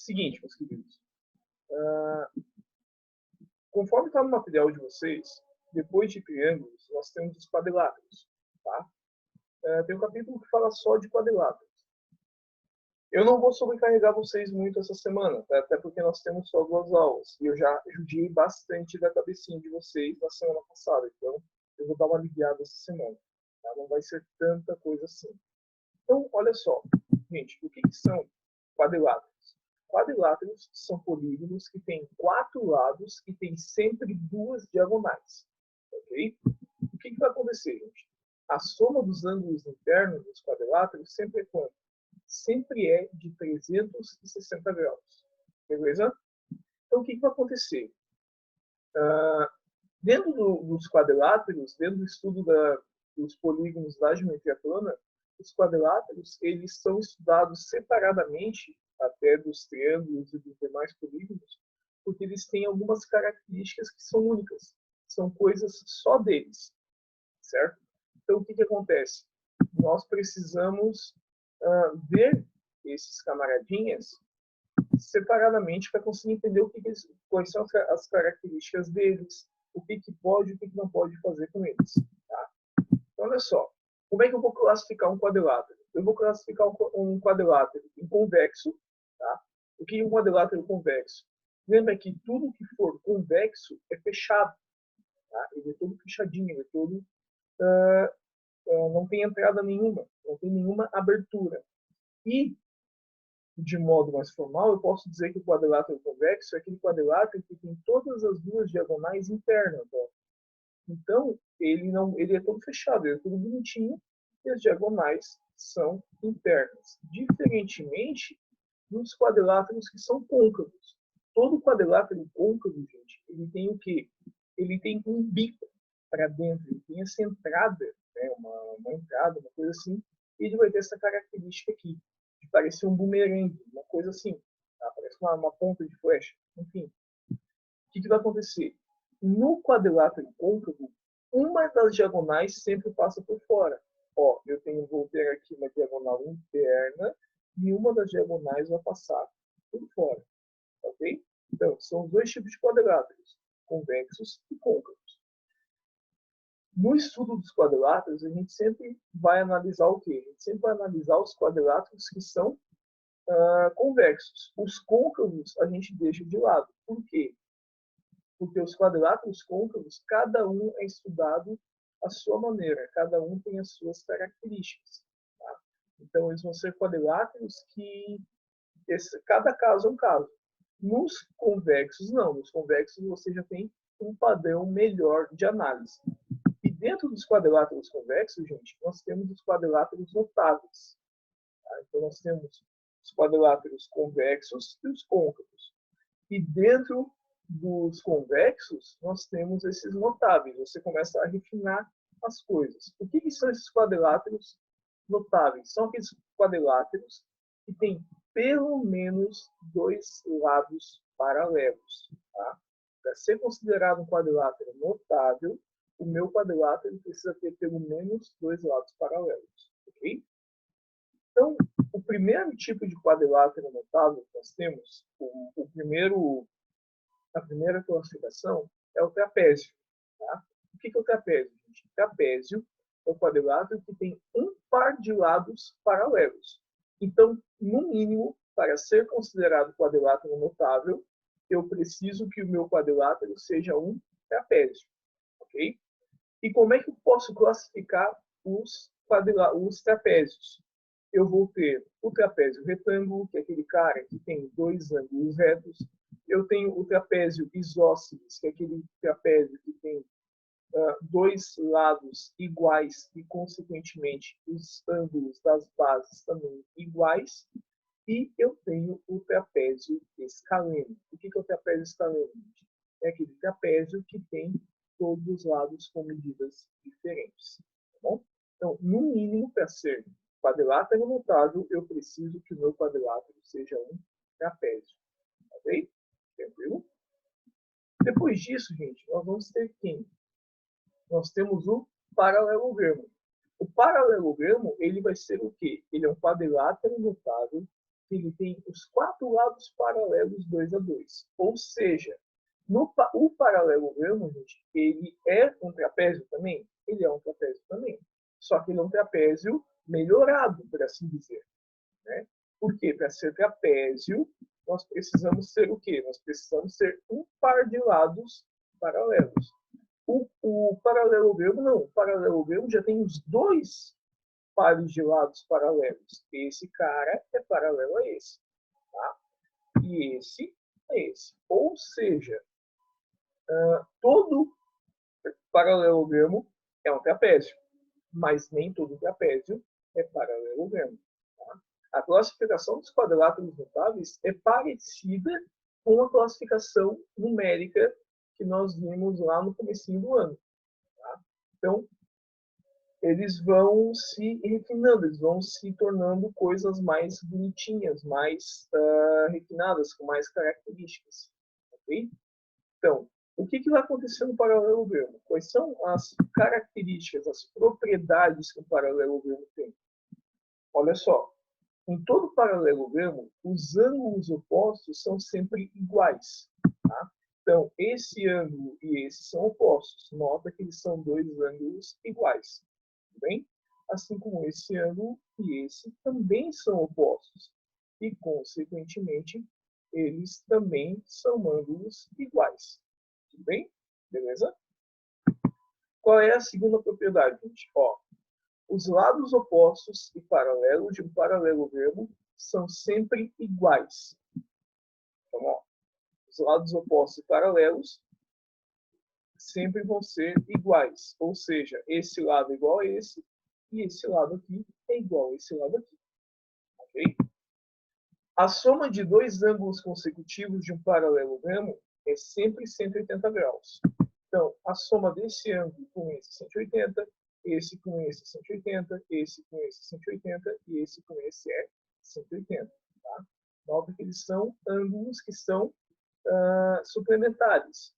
Seguinte, meus queridos. Conforme está no material de vocês, depois de triângulos, nós temos os quadriláteros. Tá? Tem um capítulo que fala só de quadriláteros. Eu não vou sobrecarregar vocês muito essa semana, tá? Até porque nós temos só 2 aulas. E eu já judiei bastante da cabecinha de vocês na semana passada. Então, eu vou dar uma aliviada essa semana. Tá? Não vai ser tanta coisa assim. Então, olha só. Gente, o que são quadriláteros? Quadriláteros são polígonos que têm 4 lados e têm sempre 2 diagonais. Ok? O que vai acontecer, gente? A soma dos ângulos internos dos quadriláteros sempre é quanto? Sempre é de 360 graus. Beleza? Então, o que vai acontecer? Dentro dos quadriláteros, dentro do estudo dos polígonos da geometria plana, os quadriláteros eles são estudados separadamente, até dos triângulos e dos demais polígonos, porque eles têm algumas características que são únicas. São coisas só deles. Certo? Então, o que acontece? Nós precisamos ver esses camaradinhas separadamente para conseguir entender quais são as características deles, o que pode e o que não pode fazer com eles. Tá? Então, olha só. Como é que eu vou classificar um quadrilátero? Eu vou classificar um quadrilátero em convexo. Tá? O que é um quadrilátero convexo? Lembra que tudo que for convexo é fechado. Tá? Ele é todo fechadinho, ele é todo não tem entrada nenhuma, não tem nenhuma abertura. E, de modo mais formal, eu posso dizer que o quadrilátero convexo é aquele quadrilátero que tem todas as 2 diagonais internas. Ó. Então, ele é todo fechado, ele é todo bonitinho, e as diagonais são internas. Diferentemente dos quadriláteros que são côncavos. Todo quadrilátero côncavo, gente, ele tem o quê? Ele tem um bico para dentro, ele tem essa entrada, né, uma entrada, uma coisa assim, e ele vai ter essa característica aqui, de parecer um bumerangue, uma coisa assim, tá? Parece uma ponta de flecha. Enfim, o que vai acontecer? No quadrilátero côncavo, uma das diagonais sempre passa por fora. Ó, vou ter aqui uma diagonal interna e uma das diagonais vai passar por fora. Ok? Então, são os 2 tipos de quadriláteros, convexos e côncavos. No estudo dos quadriláteros, a gente sempre vai analisar o quê? A gente sempre vai analisar os quadriláteros que são convexos. Os côncavos a gente deixa de lado. Por quê? Porque os quadriláteros côncavos, cada um é estudado à sua maneira, cada um tem as suas características. Tá? Então, eles vão ser quadriláteros que cada caso é um caso. Nos convexos, não. Nos convexos, você já tem um padrão melhor de análise. E dentro dos quadriláteros convexos, gente, nós temos os quadriláteros notáveis. Tá? Então, nós temos os quadriláteros convexos e os côncavos. E dentro dos convexos, nós temos esses notáveis. Você começa a refinar as coisas. O que são esses quadriláteros notáveis? São aqueles quadriláteros que têm pelo menos 2 lados paralelos. Tá? Para ser considerado um quadrilátero notável, o meu quadrilátero precisa ter pelo menos 2 lados paralelos. Ok? Então, o primeiro tipo de quadrilátero notável que nós temos, a primeira classificação é o trapézio. Tá? O que é o trapézio, gente? O trapézio é o quadrilátero que tem um par de lados paralelos. Então, no mínimo, para ser considerado quadrilátero notável, eu preciso que o meu quadrilátero seja um trapézio. Ok? E como é que eu posso classificar os trapézios? Eu vou ter o trapézio retângulo, que é aquele cara que tem 2 ângulos retos. Eu tenho o trapézio isósceles, que é aquele trapézio que tem 2 lados iguais e, consequentemente, os ângulos das bases também iguais. E eu tenho o trapézio escaleno. O que é o trapézio escaleno? É aquele trapézio que tem todos os lados com medidas diferentes. Tá bom? Então, no mínimo, para ser quadrilátero notável, eu preciso que o meu quadrilátero seja um trapézio. Ok? Tranquilo? Depois disso, gente, nós vamos ter quem? Nós temos o paralelogramo. O paralelogramo, ele vai ser o quê? Ele é um quadrilátero notável que ele tem os 4 lados paralelos 2 a 2. Ou seja, o paralelogramo, gente, ele é um trapézio também? Ele é um trapézio também. Só que ele é um trapézio melhorado, por assim dizer. Né? Porque para ser trapézio, nós precisamos ser o quê? Nós precisamos ser um par de lados paralelos. O paralelogramo não. O paralelogramo já tem os 2 pares de lados paralelos. Esse cara é paralelo a esse. Tá? E esse é esse. Ou seja, todo paralelogramo é um trapézio, mas nem todo trapézio é paralelogramo. Tá? A classificação dos quadriláteros notáveis é parecida com a classificação numérica que nós vimos lá no comecinho do ano. Tá? Então, eles vão se refinando, eles vão se tornando coisas mais bonitinhas, mais refinadas, com mais características. Okay? Então, o que vai acontecer no paralelogramo? Quais são as características, as propriedades que o paralelogramo tem? Olha só, em todo paralelogramo, os ângulos opostos são sempre iguais. Tá? Então, esse ângulo e esse são opostos. Nota que eles são 2 ângulos iguais. Tudo bem? Assim como esse ângulo e esse também são opostos. E, consequentemente, eles também são ângulos iguais. Tudo bem? Beleza? Qual é a segunda propriedade, gente? Ó, os lados opostos e paralelos de um paralelogramo são sempre iguais. Então, ó, os lados opostos e paralelos sempre vão ser iguais. Ou seja, esse lado é igual a esse e esse lado aqui é igual a esse lado aqui. Ok? A soma de 2 ângulos consecutivos de um paralelogramo é sempre 180 graus. Então, a soma desse ângulo com esse 180, esse com esse 180, esse com esse 180 e esse com esse é 180. Tá? Nota que eles são ângulos que são suplementares.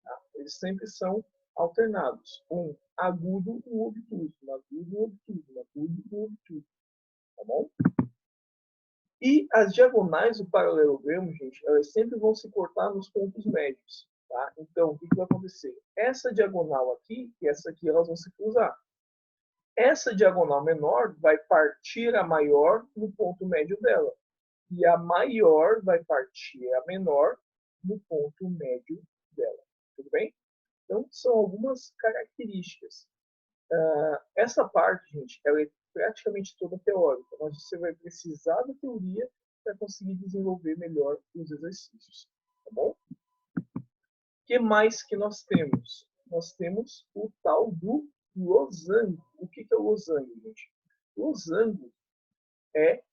Tá? Eles sempre são alternados. Um agudo e um obtuso. Um agudo e um obtuso. Um agudo e um obtuso. Tá bom? E as diagonais do paralelogramo, gente, elas sempre vão se cortar nos pontos médios. Tá? Então, o que vai acontecer? Essa diagonal aqui e essa aqui, elas vão se cruzar. Essa diagonal menor vai partir a maior no ponto médio dela. E a maior vai partir a menor no ponto médio dela. Tudo bem? Então, são algumas características. Essa parte, gente, ela é praticamente toda teórica, mas você vai precisar da teoria para conseguir desenvolver melhor os exercícios. Tá bom? O que mais que nós temos? Nós temos o tal do losango. O que é o losango, gente? Losango é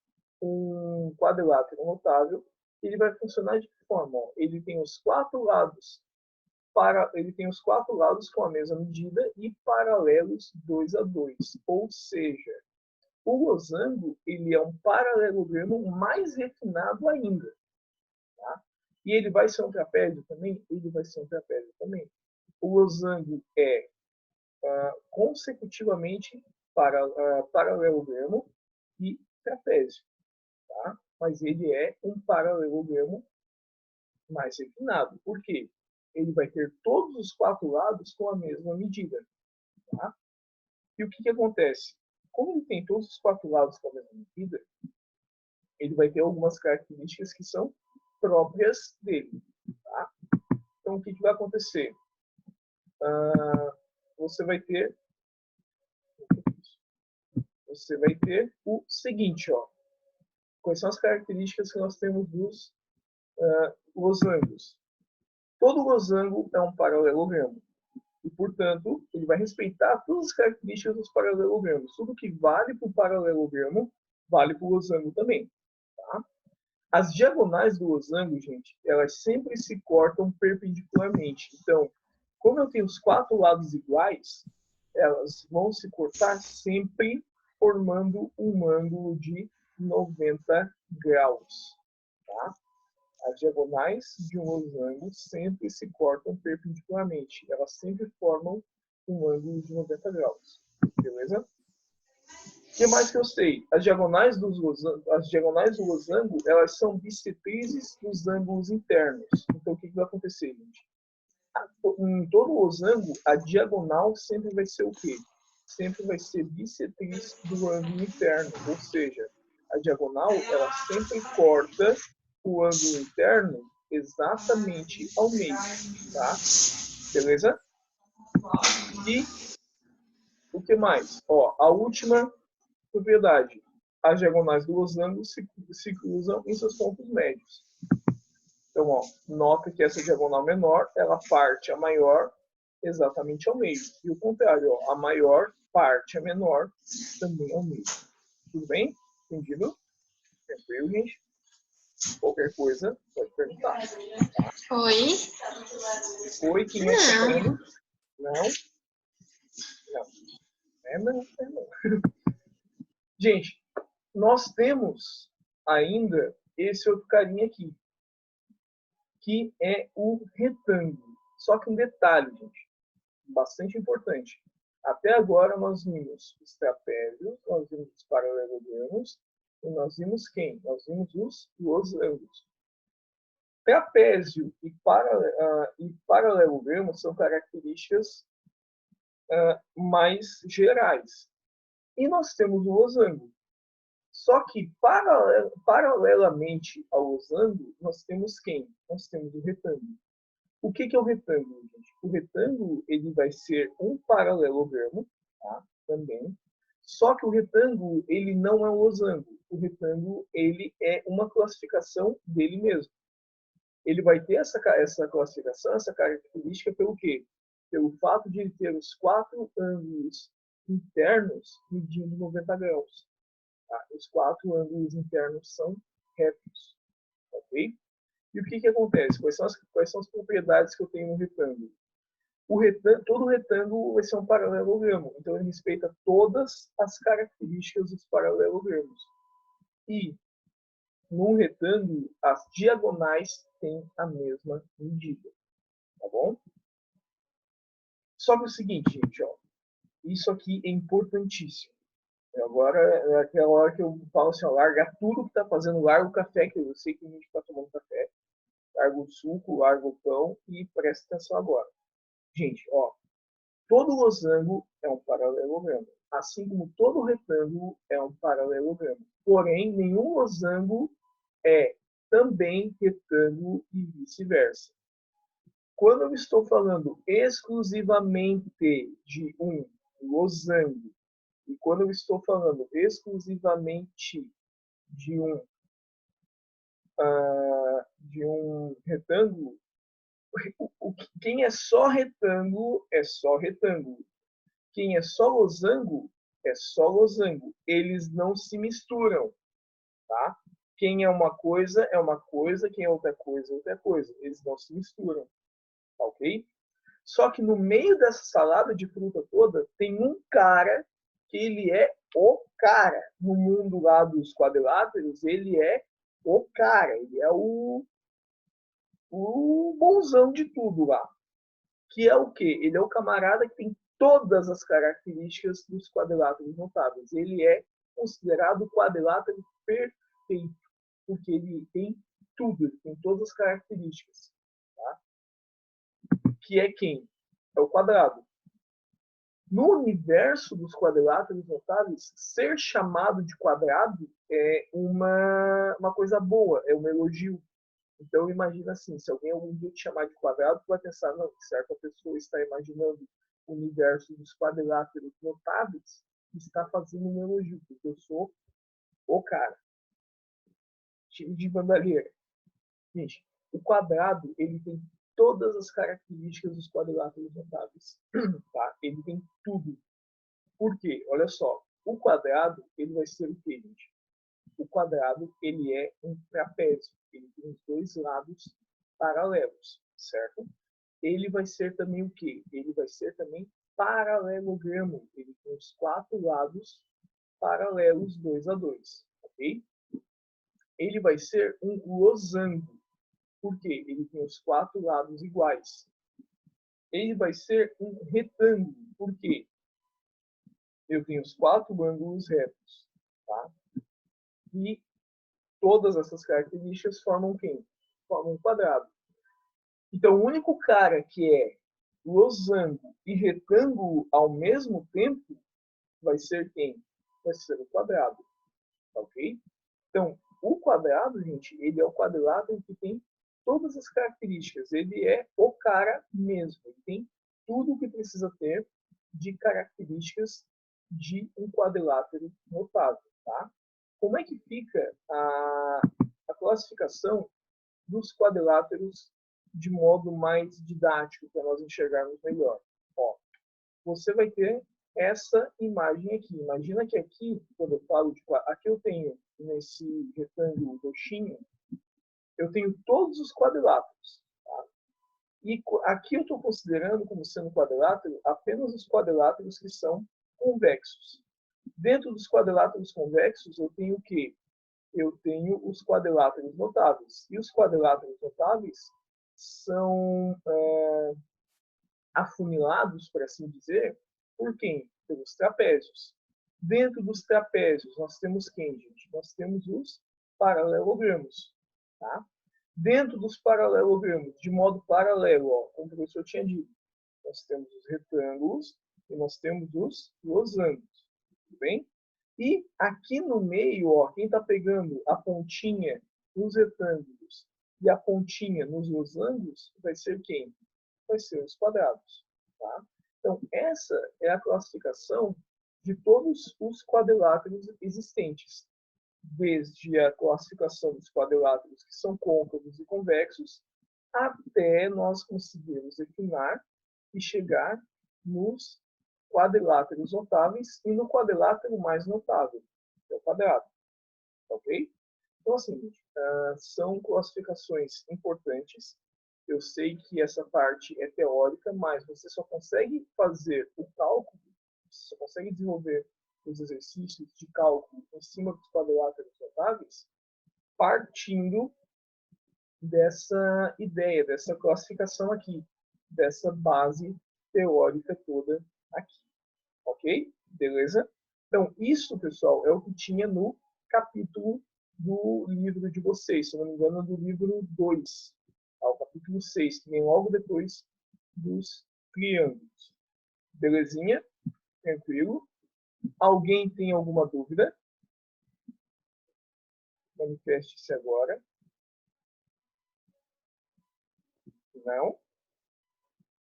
um quadrilátero notável. Ele vai funcionar de que forma? Ele tem os 4 lados com a mesma medida e paralelos 2 a 2. Ou seja, o losango ele é um paralelogramo mais refinado ainda. Tá? E ele vai ser um trapézio também? Ele vai ser um trapézio também. O losango é consecutivamente paralelogramo e trapézio. Tá? Mas ele é um paralelogramo mais refinado. Por quê? Ele vai ter todos os 4 lados com a mesma medida. Tá? E o que acontece? Como ele tem todos os 4 lados com a mesma medida, ele vai ter algumas características que são próprias dele. Tá? Então, o que vai acontecer? Você vai ter o seguinte, ó. Quais são as características que nós temos dos losangos? Todo losango é um paralelogramo. E, portanto, ele vai respeitar todas as características dos paralelogramos. Tudo que vale para o paralelogramo, vale para o losango também. Tá? As diagonais do losango, gente, elas sempre se cortam perpendicularmente. Então, como eu tenho os 4 lados iguais, elas vão se cortar sempre formando um ângulo de 90 graus. Tá? As diagonais de um losango sempre se cortam perpendicularmente. Elas sempre formam um ângulo de 90 graus. Beleza? O que mais que eu sei? As diagonais do losango, elas são bissetrizes dos ângulos internos. Então, o que vai acontecer, gente? Em todo losango, a diagonal sempre vai ser o quê? Sempre vai ser bissetriz do ângulo interno. Ou seja, a diagonal, ela sempre corta o ângulo interno exatamente ao meio, tá? Beleza? E o que mais? Ó, a última propriedade. As diagonais do losango se cruzam em seus pontos médios. Então, ó, nota que essa diagonal menor, ela parte a maior exatamente ao meio. E o contrário, ó, a maior parte a menor também ao meio. Tudo bem? Entendido? Tranquilo, gente? Qualquer coisa, pode perguntar. Oi? Oi, quem é que tá falando? Não? Não. Não. Gente, nós temos ainda esse outro carinha aqui, que é o retângulo. Só que um detalhe, gente, bastante importante. Até agora nós vimos os trapézios, nós vimos os paralelogramos, e nós vimos quem? Nós vimos os losangos. Trapézio e paralelogramo são características mais gerais. E nós temos o losango. Só que, paralelamente ao losango, nós temos quem? Nós temos o retângulo. O que é o retângulo, gente? O retângulo ele vai ser um paralelogramo, tá? Também. Só que o retângulo ele não é um losango. O retângulo ele é uma classificação dele mesmo. Ele vai ter essa classificação, essa característica pelo quê? Pelo fato de ele ter os 4 ângulos internos medindo 90 graus. Tá? Os 4 ângulos internos são retos. Ok? E o que acontece? Quais são as propriedades que eu tenho no retângulo? Todo retângulo vai ser um paralelogramo. Então, ele respeita todas as características dos paralelogramos. E, num retângulo, as diagonais têm a mesma medida. Tá bom? Só que é o seguinte, gente, ó, isso aqui é importantíssimo. Agora é aquela hora que eu falo assim, ó, larga tudo que está fazendo, larga o café, que eu sei que a gente está tomando café, larga o suco, larga o pão e presta atenção agora. Gente, ó, todo losango é um paralelogramo, assim como todo retângulo é um paralelogramo. Porém, nenhum losango é também retângulo e vice-versa. Quando eu estou falando exclusivamente de um losango e quando eu estou falando exclusivamente de um retângulo, quem é só retângulo é só retângulo. Quem é só losango é só losango. Eles não se misturam, tá? Quem é uma coisa é uma coisa, quem é outra coisa é outra coisa. Eles não se misturam, tá ok? Só que no meio dessa salada de fruta toda tem um cara que ele é o cara. No mundo lá dos quadriláteros, ele é o cara. Ele é o bonzão de tudo lá. Que é o quê? Ele é o camarada que tem todas as características dos quadriláteros notáveis. Ele é considerado o quadrilátero perfeito, porque ele tem tudo, ele tem todas as características. Tá? Que é quem? É o quadrado. No universo dos quadriláteros notáveis, ser chamado de quadrado é uma coisa boa, é um elogio. Então, imagina assim, se alguém algum dia te chamar de quadrado, tu vai pensar, não, certa pessoa está imaginando o universo dos quadriláteros notáveis e está fazendo um elogio, porque eu sou o cara. Time de bandalheira. Gente, o quadrado, ele tem todas as características dos quadriláteros notáveis. Tá? Ele tem tudo. Por quê? Olha só, o quadrado, ele vai ser o quê, gente? O quadrado, ele é um trapézio. Ele tem os dois lados paralelos, certo? Ele vai ser também o quê? Ele vai ser também paralelogramo. Ele tem os 4 lados paralelos 2 a 2, ok? Ele vai ser um losango. Por quê? Ele tem os 4 lados iguais. Ele vai ser um retângulo. Por quê? eu tenho os 4 ângulos retos, tá? E todas essas características formam quem? Formam um quadrado. Então, o único cara que é losango e retângulo ao mesmo tempo vai ser quem? Vai ser o quadrado, tá ok? Então, o quadrado, gente, ele é o quadrilátero que tem todas as características. Ele é o cara mesmo. Ele tem tudo o que precisa ter de características de um quadrilátero notável, tá? Como é que fica a classificação dos quadriláteros de modo mais didático, para nós enxergarmos melhor? Ó, você vai ter essa imagem aqui. Imagina que aqui, quando eu falo de aqui eu tenho nesse retângulo roxinho, eu tenho todos os quadriláteros. Tá? E aqui eu estou considerando como sendo quadrilátero apenas os quadriláteros que são convexos. Dentro dos quadriláteros convexos, eu tenho o quê? Eu tenho os quadriláteros notáveis. E os quadriláteros notáveis são afunilados, por assim dizer, por quem? Pelos trapézios. Dentro dos trapézios, nós temos quem, gente? Nós temos os paralelogramos. Tá? Dentro dos paralelogramos, de modo paralelo, ó, como o professor tinha dito, nós temos os retângulos e nós temos os losangos. Tudo bem? E aqui no meio, ó, quem está pegando a pontinha nos retângulos e a pontinha nos losangos vai ser quem? Vai ser os quadrados. Tá? Então, essa é a classificação de todos os quadriláteros existentes, desde a classificação dos quadriláteros que são côncavos e convexos, até nós conseguirmos refinar e chegar nos quadriláteros notáveis e no quadrilátero mais notável, que é o quadrado. Ok? Então, assim, são classificações importantes. Eu sei que essa parte é teórica, mas você só consegue fazer o cálculo, você só consegue desenvolver os exercícios de cálculo em cima dos quadriláteros notáveis partindo dessa ideia, dessa classificação aqui, dessa base teórica toda aqui. Ok? Beleza? Então, isso, pessoal, é o que tinha no capítulo do livro de vocês, se não me engano, do livro 2, ao capítulo 6, que vem logo depois dos triângulos. Belezinha? Tranquilo? Alguém tem alguma dúvida? Manifeste-se agora. Não?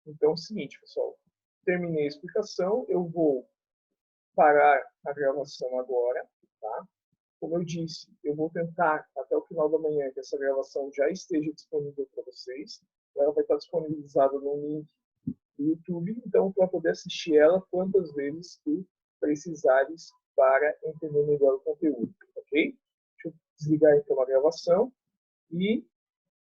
Então é o seguinte, pessoal. Terminei a explicação. Eu vou parar a gravação agora, tá? Como eu disse, eu vou tentar até o final da manhã que essa gravação já esteja disponível para vocês. Ela vai estar disponibilizada no link do YouTube, então para poder assistir ela quantas vezes tu precisares para entender melhor o conteúdo, ok? Deixa eu desligar então a gravação e